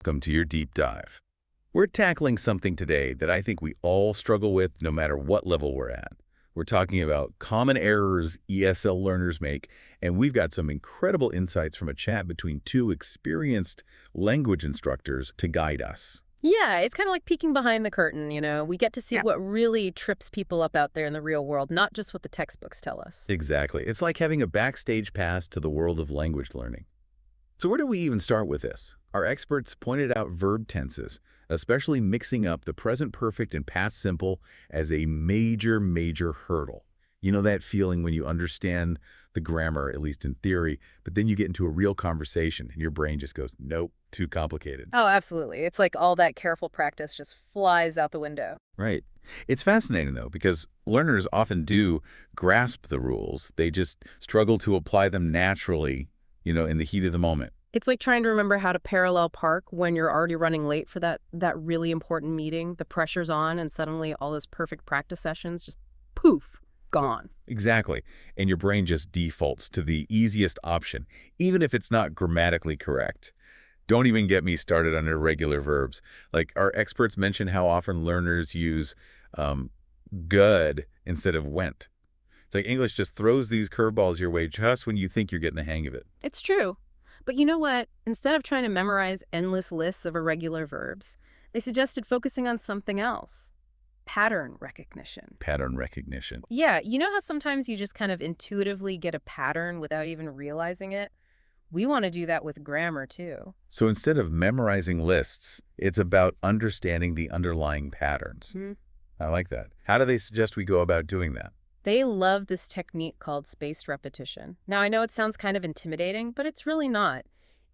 Welcome to your deep dive. We're tackling something today that I think we all struggle with no matter what level we're at. We're talking about common errors ESL learners make, and we've got some incredible insights from a chat between two experienced language instructors to guide us. Yeah, it's kind of like peeking behind the curtain, you know. We get to see what really trips people up out there in the real world, not just what the textbooks tell us. Exactly. It's like having a backstage pass to the world of language learning. So where do we even start with this? Our experts pointed out verb tenses, especially mixing up the present perfect and past simple as a major hurdle. You know that feeling when you understand the grammar, at least in theory, but then you get into a real conversation and your brain just goes, nope, too complicated. Oh, absolutely. It's like all that careful practice just flies out the window. Right. It's fascinating, though, because learners often do grasp the rules. They just struggle to apply them naturally, in the heat of the moment. It's like trying to remember how to parallel park when you're already running late for that really important meeting. The pressure's on, and suddenly all those perfect practice sessions just poof, gone. Exactly. And your brain just defaults to the easiest option, even if it's not grammatically correct. Don't even get me started on irregular verbs. Like our experts mention how often learners use good instead of went. It's like English just throws these curveballs your way just when you think you're getting the hang of it. It's true. But you know what? Instead of trying to memorize endless lists of irregular verbs, they suggested focusing on something else. Pattern recognition. Pattern recognition. Yeah, you know how sometimes you just kind of intuitively get a pattern without even realizing it? We want to do that with grammar, too. So instead of memorizing lists, it's about understanding the underlying patterns. Hmm. I like that. How do they suggest we go about doing that? They love this technique called spaced repetition. Now, I know it sounds kind of intimidating, but it's really not.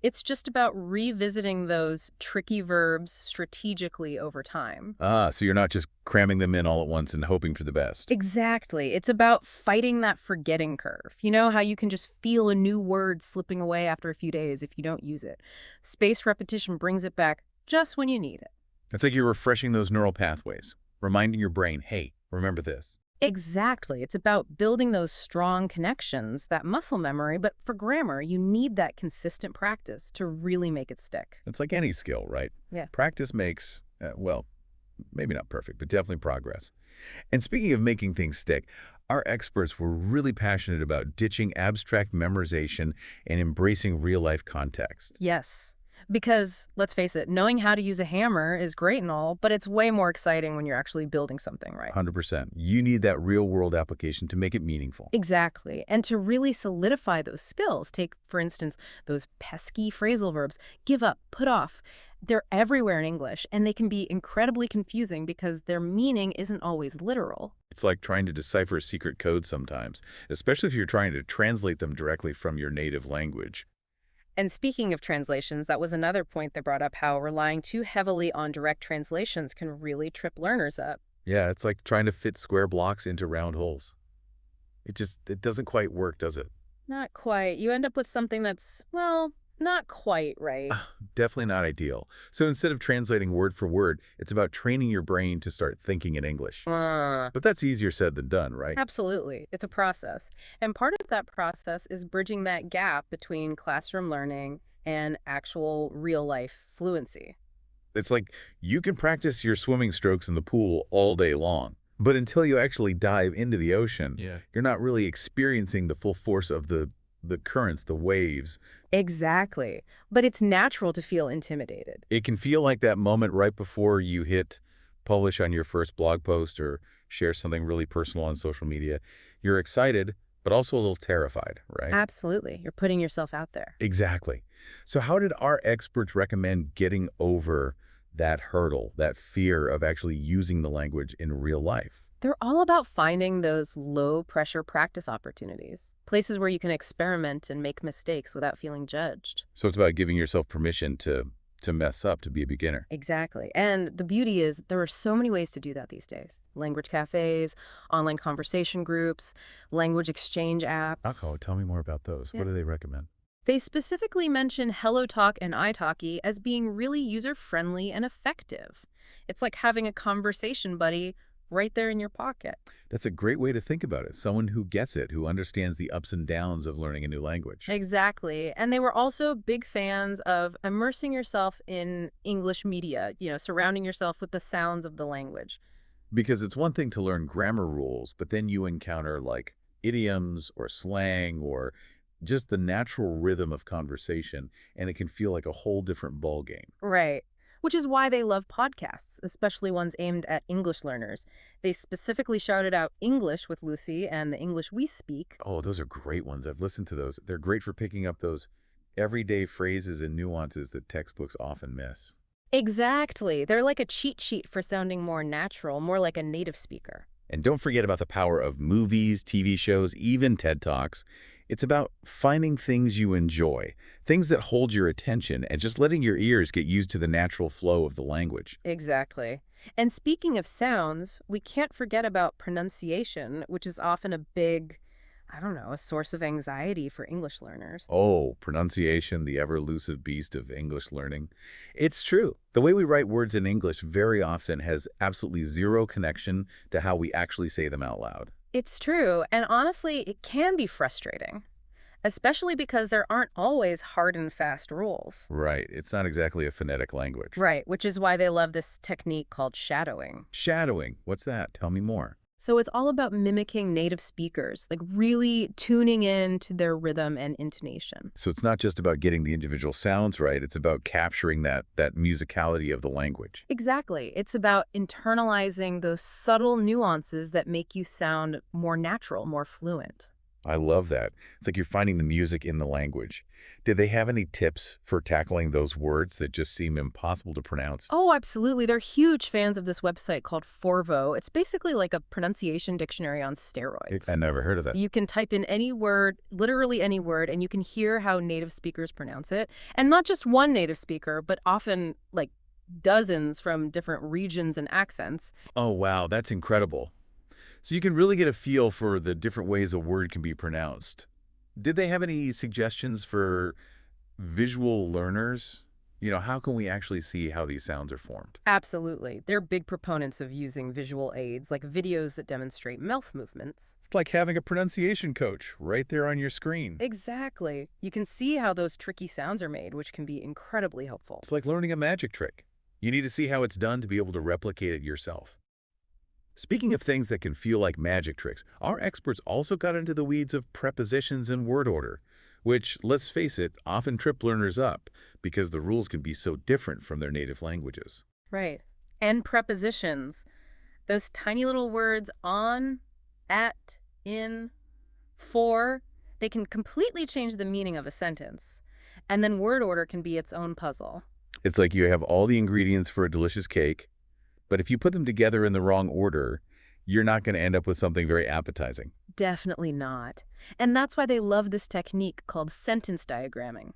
It's just about revisiting those tricky verbs strategically over time. Ah, so you're not just cramming them in all at once and hoping for the best. Exactly. It's about fighting that forgetting curve. You know how you can just feel a new word slipping away after a few days if you don't use it. Spaced repetition brings it back just when you need it. It's like you're refreshing those neural pathways, reminding your brain, hey, remember this. Exactly. It's about building those strong connections, that muscle memory, but for grammar, you need that consistent practice to really make it stick. It's like any skill, right? Yeah. Practice makes, well, maybe not perfect, but definitely progress. And speaking of making things stick, our experts were really passionate about ditching abstract memorization and embracing real-life context. Yes. Because, let's face it, knowing how to use a hammer is great and all, but it's way more exciting when you're actually building something, right? 100%. You need that real-world application to make it meaningful. Exactly. And to really solidify those skills, take, for instance, those pesky phrasal verbs, give up, put off. They're everywhere in English, and they can be incredibly confusing because their meaning isn't always literal. It's like trying to decipher a secret code sometimes, especially if you're trying to translate them directly from your native language. And speaking of translations, that was another point they brought up, how relying too heavily on direct translations can really trip learners up. Yeah, it's like trying to fit square blocks into round holes. It doesn't quite work, does it? Not quite. You end up with something that's, well, not quite right. Definitely not ideal. So instead of translating word for word, it's about training your brain to start thinking in English. But that's easier said than done, right? Absolutely. It's a process. And part of that process is bridging that gap between classroom learning and actual real-life fluency. It's like you can practice your swimming strokes in the pool all day long, but until you actually dive into the ocean, you're not really experiencing the full force of the currents, the waves. Exactly. But it's natural to feel intimidated. It can feel like that moment right before you hit publish on your first blog post or share something really personal on social media. You're excited, but also a little terrified, right? Absolutely. You're putting yourself out there. Exactly. So how did our experts recommend getting over that hurdle, that fear of actually using the language in real life? They're all about finding those low-pressure practice opportunities, places where you can experiment and make mistakes without feeling judged. So it's about giving yourself permission to mess up, to be a beginner. Exactly. And the beauty is there are so many ways to do that these days. Language cafes, online conversation groups, language exchange apps. Oh, tell me more about those. Yeah. What do they recommend? They specifically mention HelloTalk and italki as being really user-friendly and effective. It's like having a conversation buddy right there in your pocket. That's a great way to think about it. Someone who gets it, who understands the ups and downs of learning a new language. Exactly. And they were also big fans of immersing yourself in English media, surrounding yourself with the sounds of the language. Because it's one thing to learn grammar rules, but then you encounter like idioms or slang or just the natural rhythm of conversation, and it can feel like a whole different ball game. Right. Which is why they love podcasts, especially ones aimed at English learners. They specifically shouted out English with Lucy and the English we speak. Oh, those are great ones. I've listened to those. They're great for picking up those everyday phrases and nuances that textbooks often miss. Exactly. They're like a cheat sheet for sounding more natural, more like a native speaker. And don't forget about the power of movies, TV shows, even TED Talks. It's about finding things you enjoy, things that hold your attention, and just letting your ears get used to the natural flow of the language. Exactly. And speaking of sounds, we can't forget about pronunciation, which is often a big, I don't know, a source of anxiety for English learners. Oh, pronunciation, the ever-elusive beast of English learning. It's true. The way we write words in English very often has absolutely zero connection to how we actually say them out loud. It's true, and honestly, it can be frustrating, especially because there aren't always hard and fast rules. Right. It's not exactly a phonetic language. Right, which is why they love this technique called shadowing. Shadowing. What's that? Tell me more. So it's all about mimicking native speakers, like really tuning in to their rhythm and intonation. So it's not just about getting the individual sounds right, it's about capturing that musicality of the language. Exactly. It's about internalizing those subtle nuances that make you sound more natural, more fluent. I love that. It's like you're finding the music in the language. Did they have any tips for tackling those words that just seem impossible to pronounce? Oh, absolutely. They're huge fans of this website called Forvo. It's basically like a pronunciation dictionary on I steroids. never heard of that. You can type in any word, literally any word, and you can hear how native speakers pronounce it. And not just one native speaker, but often like dozens from different regions and accents. Oh, wow, that's incredible. So you can really get a feel for the different ways a word can be pronounced. Did they have any suggestions for visual learners? How can we actually see how these sounds are formed? Absolutely. They're big proponents of using visual aids, like videos that demonstrate mouth movements. It's like having a pronunciation coach right there on your screen. Exactly. You can see how those tricky sounds are made, which can be incredibly helpful. It's like learning a magic trick. You need to see how it's done to be able to replicate it yourself. Speaking of things that can feel like magic tricks, our experts also got into the weeds of prepositions and word order, which, let's face it, often trip learners up because the rules can be so different from their native languages. Right. And prepositions. Those tiny little words on, at, in, for, they can completely change the meaning of a sentence. And then word order can be its own puzzle. It's like you have all the ingredients for a delicious cake, but if you put them together in the wrong order, you're not going to end up with something very appetizing. Definitely not. And that's why they love this technique called sentence diagramming.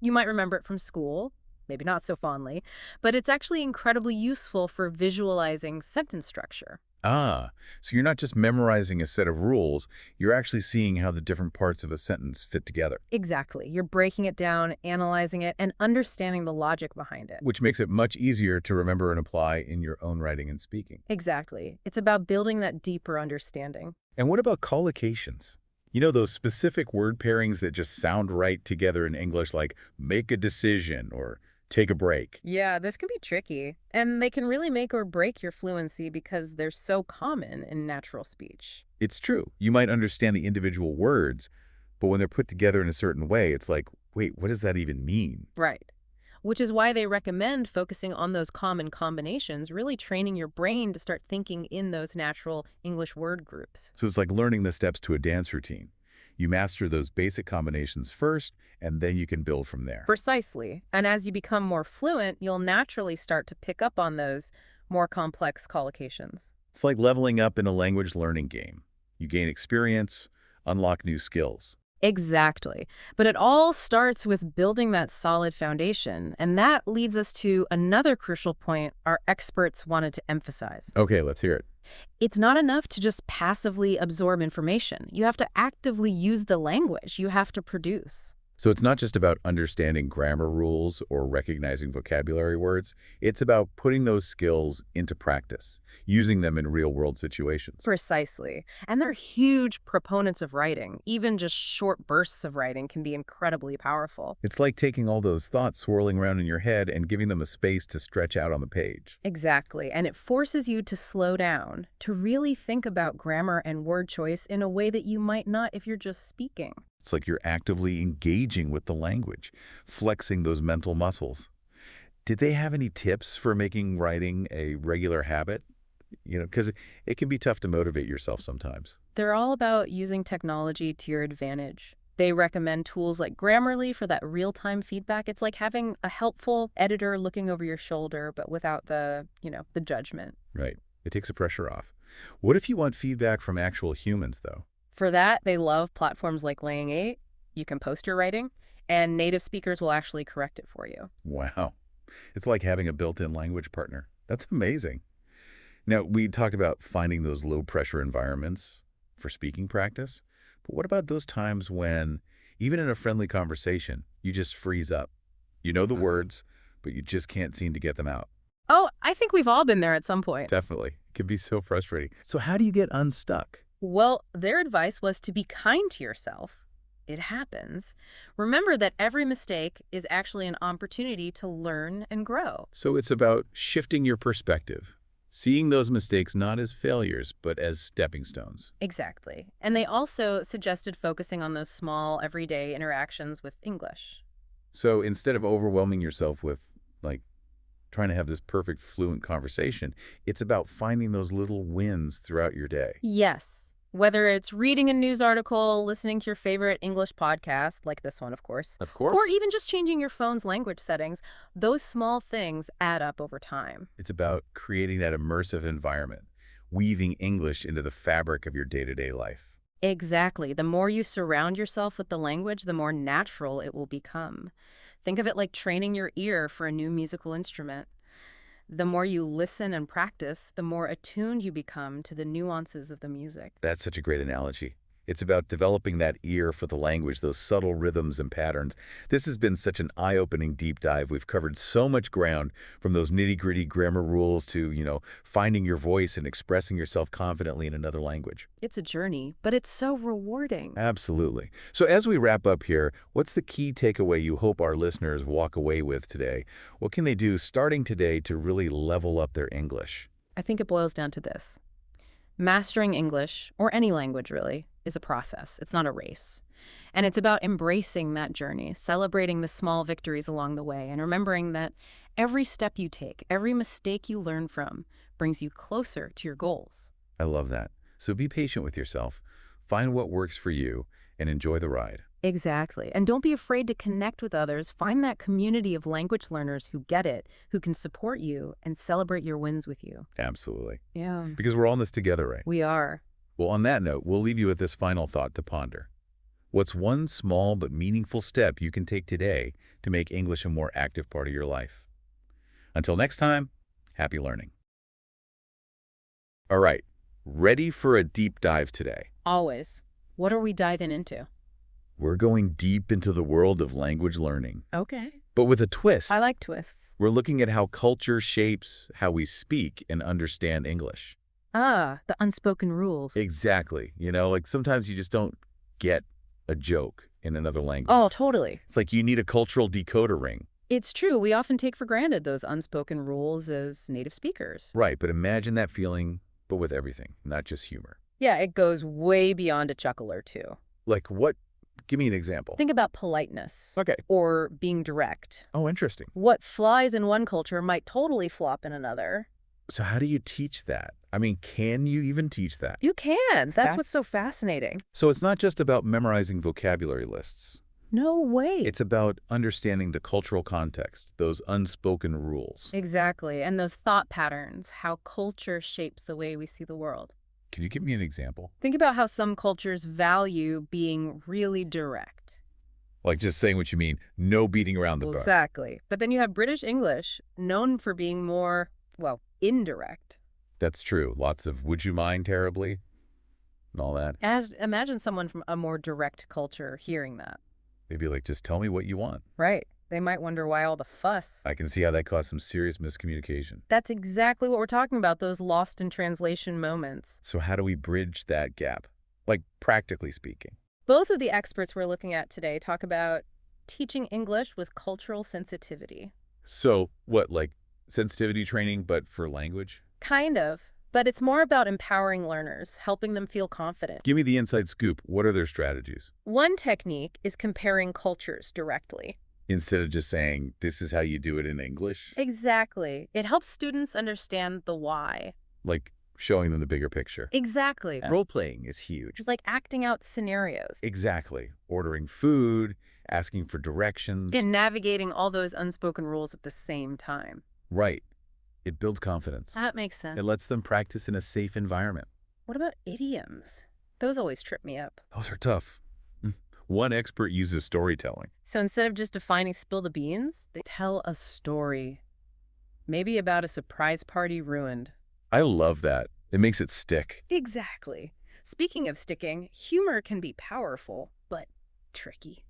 You might remember it from school, maybe not so fondly, but it's actually incredibly useful for visualizing sentence structure. Ah, so you're not just memorizing a set of rules, you're actually seeing how the different parts of a sentence fit together, Exactly. You're breaking it down, analyzing it, and understanding the logic behind it. which makes it much easier to remember and apply in your own writing and speaking. Exactly. It's about building that deeper understanding. And what about collocations? Those specific word pairings that just sound right together in English, like make a decision or take a break. Yeah, this can be tricky. And they can really make or break your fluency because they're so common in natural speech. It's true. You might understand the individual words, but when they're put together in a certain way, it's like, wait, what does that even mean? Right. Which is why they recommend focusing on those common combinations, really training your brain to start thinking in those natural English word groups. So it's like learning the steps to a dance routine. You master those basic combinations first, and then you can build from there. Precisely. And as you become more fluent, you'll naturally start to pick up on those more complex collocations. It's like leveling up in a language learning game. You gain experience, unlock new skills. Exactly. But it all starts with building that solid foundation. And that leads us to another crucial point our experts wanted to emphasize. Okay, let's hear it. It's not enough to just passively absorb information. You have to actively use the language. You have to produce. So it's not just about understanding grammar rules or recognizing vocabulary words. It's about putting those skills into practice, using them in real-world situations. Precisely. And they're huge proponents of writing. Even just short bursts of writing can be incredibly powerful. It's like taking all those thoughts swirling around in your head and giving them a space to stretch out on the page. Exactly. And it forces you to slow down, to really think about grammar and word choice in a way that you might not if you're just speaking. It's like you're actively engaging with the language, flexing those mental muscles. Did they have any tips for making writing a regular habit? Because it can be tough to motivate yourself sometimes. They're all about using technology to your advantage. They recommend tools like Grammarly for that real-time feedback. It's like having a helpful editor looking over your shoulder, but without the judgment. Right. It takes the pressure off. What if you want feedback from actual humans, though? For that, they love platforms like Laying 8. You can post your writing, and native speakers will actually correct it for you. Wow. It's like having a built-in language partner. That's amazing. Now, we talked about finding those low-pressure environments for speaking practice, but what about those times when, even in a friendly conversation, you just freeze up? You know the words, but you just can't seem to get them out. Oh, I think we've all been there at some point. Definitely. It can be so frustrating. So how do you get unstuck? Well, their advice was to be kind to yourself. It happens. Remember that every mistake is actually an opportunity to learn and grow. So it's about shifting your perspective, seeing those mistakes not as failures, but as stepping stones. Exactly. And they also suggested focusing on those small, everyday interactions with English. So instead of overwhelming yourself with, like, trying to have this perfect fluent conversation, it's about finding those little wins throughout your day. Yes. Whether it's reading a news article, listening to your favorite English podcast, like this one, of course, Of course. or even just changing your phone's language settings, those small things add up over time. It's about creating that immersive environment, weaving English into the fabric of your day-to-day life. Exactly. The more you surround yourself with the language, the more natural it will become. Think of it like training your ear for a new musical instrument. The more you listen and practice, the more attuned you become to the nuances of the music. That's such a great analogy. It's about developing that ear for the language, those subtle rhythms and patterns. This has been such an eye-opening deep dive. We've covered so much ground, from those nitty-gritty grammar rules to, finding your voice and expressing yourself confidently in another language. It's a journey, but it's so rewarding. Absolutely. So as we wrap up here, what's the key takeaway you hope our listeners walk away with today? What can they do starting today to really level up their English? I think it boils down to this. Mastering English, or any language really, is a process. It's not a race. And it's about embracing that journey, celebrating the small victories along the way, and remembering that every step you take, every mistake you learn from, brings you closer to your goals. I love that. So be patient with yourself, find what works for you, and enjoy the ride. Exactly. And don't be afraid to connect with others. Find that community of language learners who get it, who can support you and celebrate your wins with you. Absolutely. Yeah. Because we're all in this together, right? We are. Well, on that note, we'll leave you with this final thought to ponder. What's one small but meaningful step you can take today to make English a more active part of your life? Until next time, happy learning. All right, ready for a deep dive today? Always. What are we diving into? We're going deep into the world of language learning, Okay. but with a twist. I like twists. We're looking at how culture shapes how we speak and understand English. Ah, the unspoken rules. Exactly. Like sometimes you just don't get a joke in another language. Oh, totally. It's like you need a cultural decoder ring. It's true. We often take for granted those unspoken rules as native speakers. Right, but imagine that feeling, but with everything, not just humor. Yeah, it goes way beyond a chuckle or two. Like what? Give me an example. Think about politeness. Okay. Or being direct. Oh, interesting. What flies in one culture might totally flop in another. So how do you teach that? I mean, can you even teach that? You can. That's what's so fascinating. So it's not just about memorizing vocabulary lists. No way. It's about understanding the cultural context, those unspoken rules. Exactly. And those thought patterns, how culture shapes the way we see the world. Can you give me an example? Think about how some cultures value being really direct. Like just saying what you mean, no beating around the bush. Exactly. But then you have British English, known for being more, well, indirect. That's true. Lots of would you mind terribly and all that. Imagine someone from a more direct culture hearing that. They'd be like, just tell me what you want. Right. They might wonder why all the fuss. I can see how that caused some serious miscommunication. That's exactly what we're talking about, those lost in translation moments. So how do we bridge that gap? Like, practically speaking. Both of the experts we're looking at today talk about teaching English with cultural sensitivity. So what, like sensitivity training, but for language? Kind of, but it's more about empowering learners, helping them feel confident. Give me the inside scoop. What are their strategies? One technique is comparing cultures directly. Instead of just saying, this is how you do it in English? Exactly. It helps students understand the why. Like showing them the bigger picture. Exactly. Role-playing is huge. Like acting out scenarios. Exactly. Ordering food, asking for directions. And navigating all those unspoken rules at the same time. Right. It builds confidence. That makes sense. It lets them practice in a safe environment. What about idioms? Those always trip me up. Those are tough. One expert uses storytelling. So instead of just defining spill the beans, they tell a story. Maybe about a surprise party ruined. I love that. It makes it stick. Exactly. Speaking of sticking, humor can be powerful, but tricky.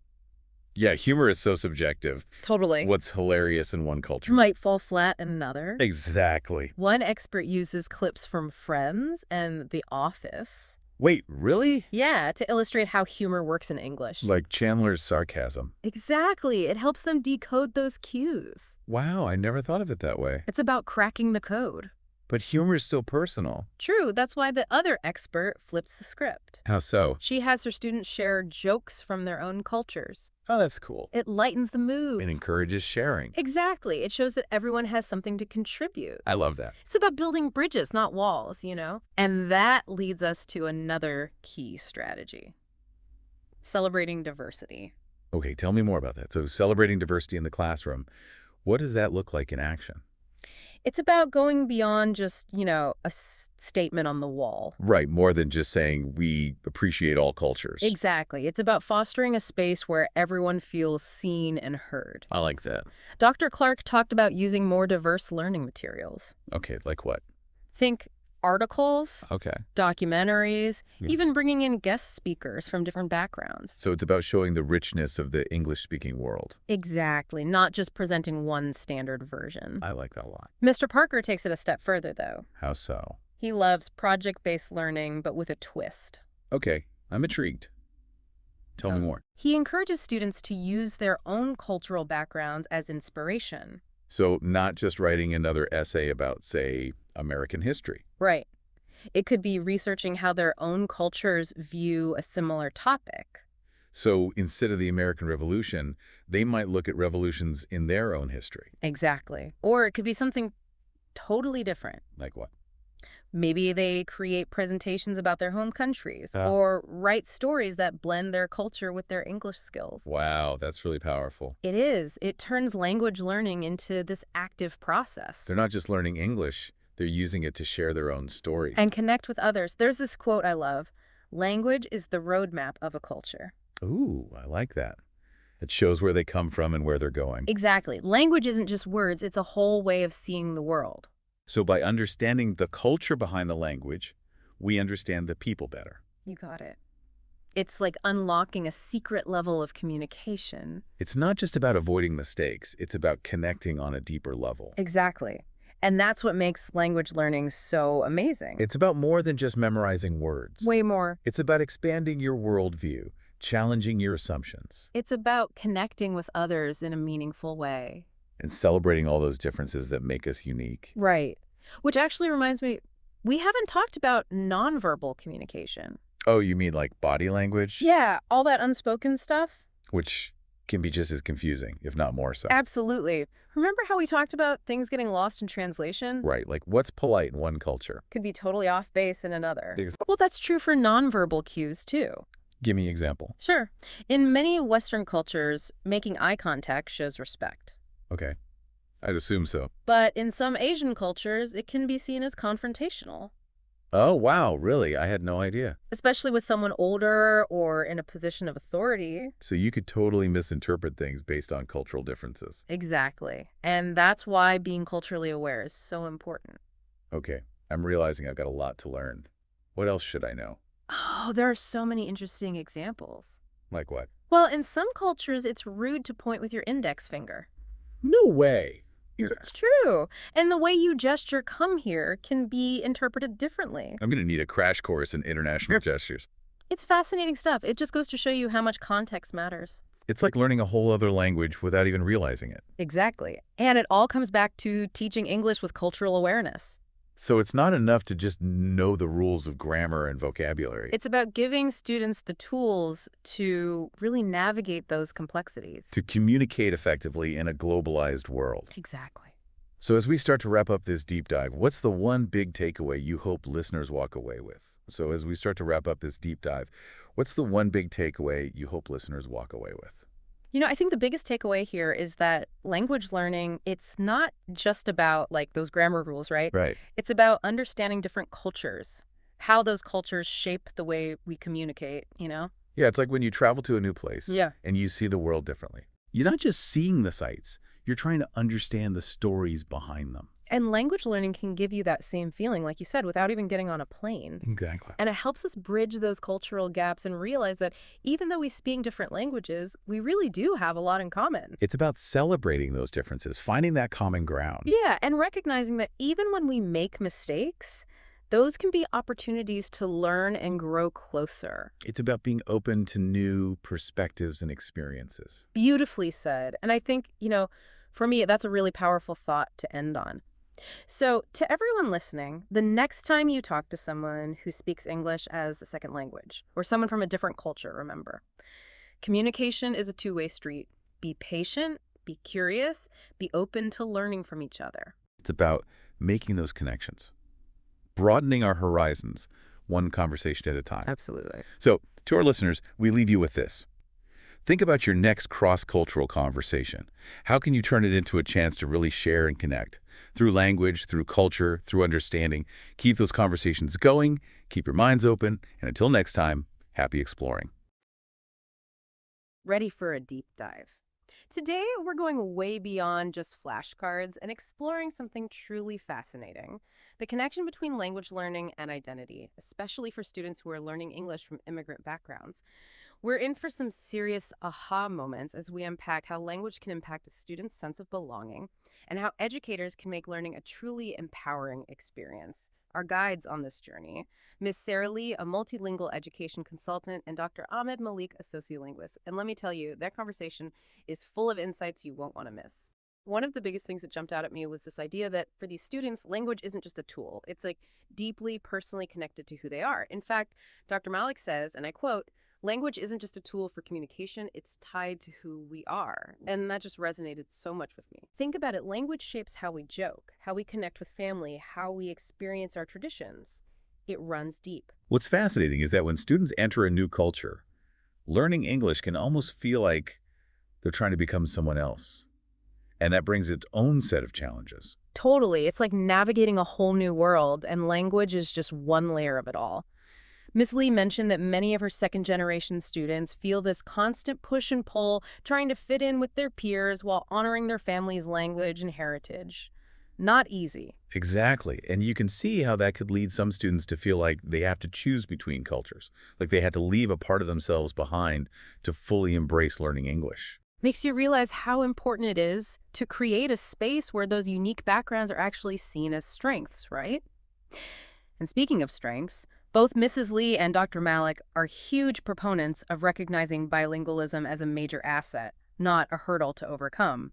Yeah, humor is so subjective. Totally. What's hilarious in one culture Might fall flat in another. Exactly. One expert uses clips from Friends and The Office. Wait, really? Yeah, to illustrate how humor works in English. Like Chandler's sarcasm. Exactly. It helps them decode those cues. Wow, I never thought of it that way. It's about cracking the code. But humor is so personal. True, that's why the other expert flips the script. How so? She has her students share jokes from their own cultures. Oh, that's cool. It lightens the mood. It encourages sharing. Exactly. It shows that everyone has something to contribute. I love that. It's about building bridges, not walls, you know? And that leads us to another key strategy. Celebrating diversity. Okay, tell me more about that. So celebrating diversity in the classroom, what does that look like in action? It's about going beyond just, a statement on the wall. Right, more than just saying we appreciate all cultures. Exactly. It's about fostering a space where everyone feels seen and heard. I like that. Dr. Clark talked about using more diverse learning materials. Okay, like what? Think articles, Okay. documentaries, Yeah. even bringing in guest speakers from different backgrounds. So it's about showing the richness of the English-speaking world. Exactly, not just presenting one standard version. I like that a lot. Mr. Parker takes it a step further, though. How so? He loves project-based learning, but with a twist. Okay, I'm intrigued. Tell me more. He encourages students to use their own cultural backgrounds as inspiration. So not just writing another essay about, say, American history. Right. It could be researching how their own cultures view a similar topic. So instead of the American Revolution, they might look at revolutions in their own history. Exactly. Or it could be something totally different. Like what? Maybe they create presentations about their home countries Ah. or write stories that blend their culture with their English skills. Wow, that's really powerful. It is. It turns language learning into this active process. They're not just learning English, they're using it to share their own story. And connect with others. There's this quote I love. Language is the roadmap of a culture. Ooh, I like that. It shows where they come from and where they're going. Exactly. Language isn't just words, it's a whole way of seeing the world. So by understanding the culture behind the language, we understand the people better. You got it. It's like unlocking a secret level of communication. It's not just about avoiding mistakes, it's about connecting on a deeper level. Exactly. And that's what makes language learning so amazing. It's about more than just memorizing words. Way more. It's about expanding your worldview, challenging your assumptions, It's about connecting with others in a meaningful way. and celebrating all those differences that make us unique. Right. Which actually reminds me, we haven't talked about nonverbal communication. Oh, you mean like body language? Yeah, all that unspoken stuff? Which can be just as confusing, if not more so. Absolutely. Remember how we talked about things getting lost in translation? Right, like what's polite in one culture? Could be totally off base in another. Ex- Well, that's true for nonverbal cues, too. Give me an example. Sure. In many Western cultures, making eye contact shows respect. Okay, I'd assume so. But in some Asian cultures, it can be seen as confrontational, Oh, wow, really? I had no idea. especially with someone older or in a position of authority. So you could totally misinterpret things based on cultural differences. Exactly. And that's why being culturally aware is so important. Okay, I'm realizing I've got a lot to learn. What else should I know? Oh, there are so many interesting examples. Like what? Well, in some cultures, it's rude to point with your index finger. No way. Yeah. It's true. And the way you gesture "come here" can be interpreted differently. I'm going to need a crash course in international gestures. It's fascinating stuff. It just goes to show you how much context matters. It's like learning a whole other language without even realizing it. Exactly. And it all comes back to teaching English with cultural awareness. So it's not enough to just know the rules of grammar and vocabulary. It's about giving students the tools to really navigate those complexities. To communicate effectively in a globalized world. Exactly. So as we start to wrap up this deep dive, what's the one big takeaway you hope listeners walk away with? So as we start to wrap up this deep dive, what's the one big takeaway you hope listeners walk away with? I think the biggest takeaway here is that language learning, it's not just about like those grammar rules, right? Right. It's about understanding different cultures, how those cultures shape the way we communicate. Yeah, it's like when you travel to a new place Yeah. and you see the world differently. You're not just seeing the sights, you're trying to understand the stories behind them. And language learning can give you that same feeling, like you said, without even getting on a plane. Exactly. And it helps us bridge those cultural gaps and realize that even though we speak different languages, we really do have a lot in common. It's about celebrating those differences, finding that common ground. Yeah, and recognizing that even when we make mistakes, those can be opportunities to learn and grow closer. It's about being open to new perspectives and experiences. Beautifully said. And I think, for me, that's a really powerful thought to end on. So, to everyone listening, the next time you talk to someone who speaks English as a second language, or someone from a different culture, remember, communication is a two-way street. Be patient, be curious, be open to learning from each other. It's about making those connections, broadening our horizons, one conversation at a time. Absolutely. So, to our listeners, we leave you with this. Think about your next cross-cultural conversation. How can you turn it into a chance to really share and connect? Through language, through culture, through understanding. Keep those conversations going, keep your minds open, and until next time, happy exploring. Ready for a deep dive. Today, we're going way beyond just flashcards and exploring something truly fascinating: the connection between language learning and identity, especially for students who are learning English from immigrant backgrounds. We're in for some serious aha moments as we unpack how language can impact a student's sense of belonging and how educators can make learning a truly empowering experience. Our guides on this journey: Ms. Sarah Lee, a multilingual education consultant, and Dr. Ahmed Malik, a sociolinguist. And let me tell you, that conversation is full of insights you won't want to miss. One of the biggest things that jumped out at me was this idea that for these students, language isn't just a tool. It's like deeply personally connected to who they are. In fact, Dr. Malik says, and I quote, "Language isn't just a tool for communication, it's tied to who we are." And that just resonated so much with me. Think about it, language shapes how we joke, how we connect with family, how we experience our traditions. It runs deep. What's fascinating is that when students enter a new culture, learning English can almost feel like they're trying to become someone else. And that brings its own set of challenges. Totally. It's like navigating a whole new world, and language is just one layer of it all. Ms. Lee mentioned that many of her second-generation students feel this constant push and pull, trying to fit in with their peers while honoring their family's language and heritage. Not easy. Exactly. And you can see how that could lead some students to feel like they have to choose between cultures, like they had to leave a part of themselves behind to fully embrace learning English. Makes you realize how important it is to create a space where those unique backgrounds are actually seen as strengths, right? And speaking of strengths, both Mrs. Lee and Dr. Malik are huge proponents of recognizing bilingualism as a major asset, not a hurdle to overcome.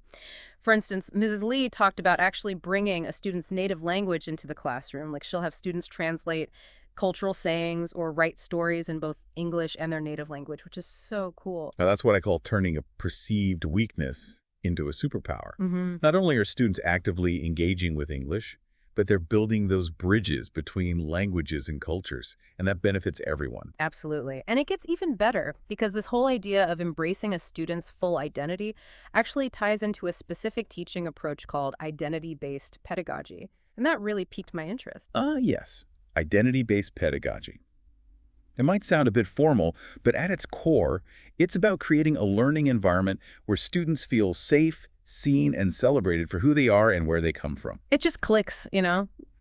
For instance, Mrs. Lee talked about actually bringing a student's native language into the classroom. Like, she'll have students translate cultural sayings or write stories in both English and their native language, which is so cool. Now, that's what I call turning a perceived weakness into a superpower. Mm-hmm. Not only are students actively engaging with English, but they're building those bridges between languages and cultures, and that benefits everyone. Absolutely. And it gets even better because this whole idea of embracing a student's full identity actually ties into a specific teaching approach called identity-based pedagogy. And that really piqued my interest. Yes. Identity-based pedagogy. It might sound a bit formal, but at its core, it's about creating a learning environment where students feel safe, seen, and celebrated for who they are and where they come from. It just clicks.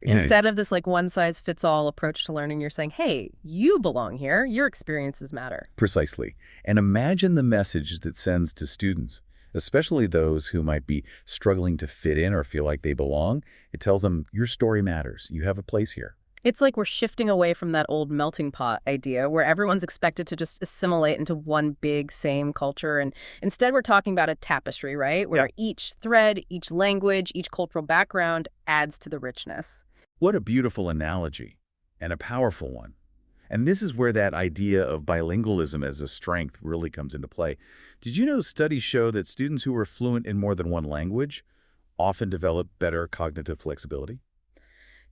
Yeah, Instead of this like one-size-fits-all approach to learning, you're saying, hey, you belong here. Your experiences matter. precisely. And imagine the message that sends to students, especially those who might be struggling to fit in or feel like they belong. It tells them your story matters. You have a place here. It's like we're shifting away from that old melting pot idea where everyone's expected to just assimilate into one big same culture. And instead, we're talking about a tapestry, right? Yeah. Where each thread, each language, each cultural background adds to the richness. What a beautiful analogy and a powerful one. And this is where that idea of bilingualism as a strength really comes into play. Did you know studies show that students who are fluent in more than one language often develop better cognitive flexibility?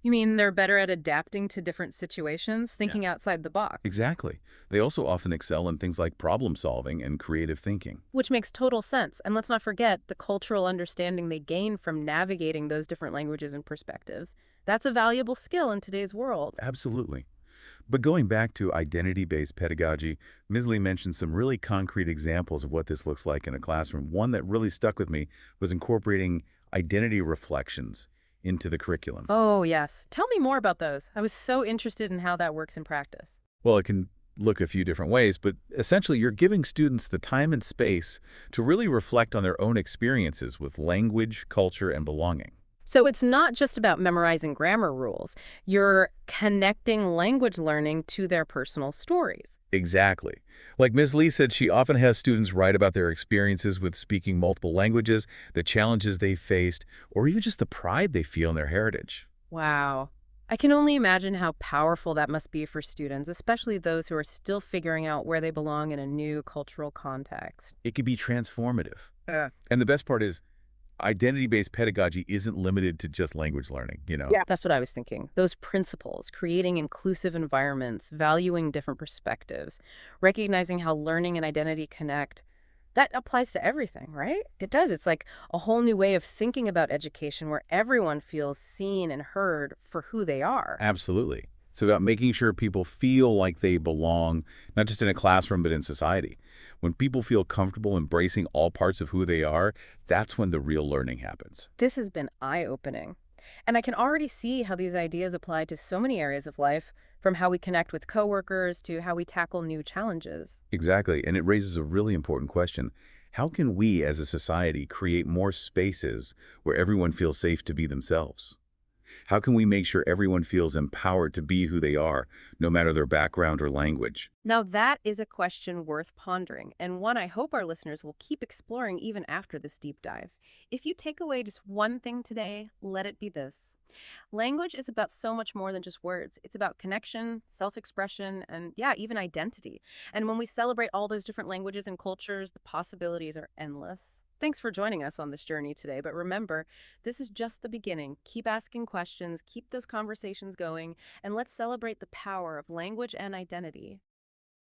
You mean they're better at adapting to different situations, Yeah. thinking outside the box? Exactly. They also often excel in things like problem solving and creative thinking. Which makes total sense. And let's not forget the cultural understanding they gain from navigating those different languages and perspectives. That's a valuable skill in today's world. Absolutely. But going back to identity-based pedagogy, Ms. Lee mentioned some really concrete examples of what this looks like in a classroom. One that really stuck with me was incorporating identity reflections into the curriculum. Oh, yes. Tell me more about those. I was so interested in how that works in practice. Well, it can look a few different ways, but essentially you're giving students the time and space to really reflect on their own experiences with language, culture, and belonging. So it's not just about memorizing grammar rules. You're connecting language learning to their personal stories. Exactly. Like Ms. Lee said, she often has students write about their experiences with speaking multiple languages, the challenges they faced, or even just the pride they feel in their heritage. Wow. I can only imagine how powerful that must be for students, especially those who are still figuring out where they belong in a new cultural context. It can be transformative. Yeah. And the best part is, identity-based pedagogy isn't limited to just language learning. Yeah. That's what I was thinking. Those principles, creating inclusive environments, valuing different perspectives, recognizing how learning and identity connect, that applies to everything, right? It does. It's like a whole new way of thinking about education where everyone feels seen and heard for who they are. Absolutely. It's about making sure people feel like they belong, not just in a classroom, but in society. When people feel comfortable embracing all parts of who they are, that's when the real learning happens. This has been eye-opening. And I can already see how these ideas apply to so many areas of life, from how we connect with coworkers to how we tackle new challenges. Exactly. And it raises a really important question. How can we as a society create more spaces where everyone feels safe to be themselves? How can we make sure everyone feels empowered to be who they are, no matter their background or language? Now, that is a question worth pondering, and one I hope our listeners will keep exploring even after this deep dive. If you take away just one thing today, let it be this. Language is about so much more than just words. It's about connection, self-expression, and yeah, even identity. And when we celebrate all those different languages and cultures, the possibilities are endless. Thanks for joining us on this journey today. But remember, this is just the beginning. Keep asking questions, keep those conversations going, and let's celebrate the power of language and identity.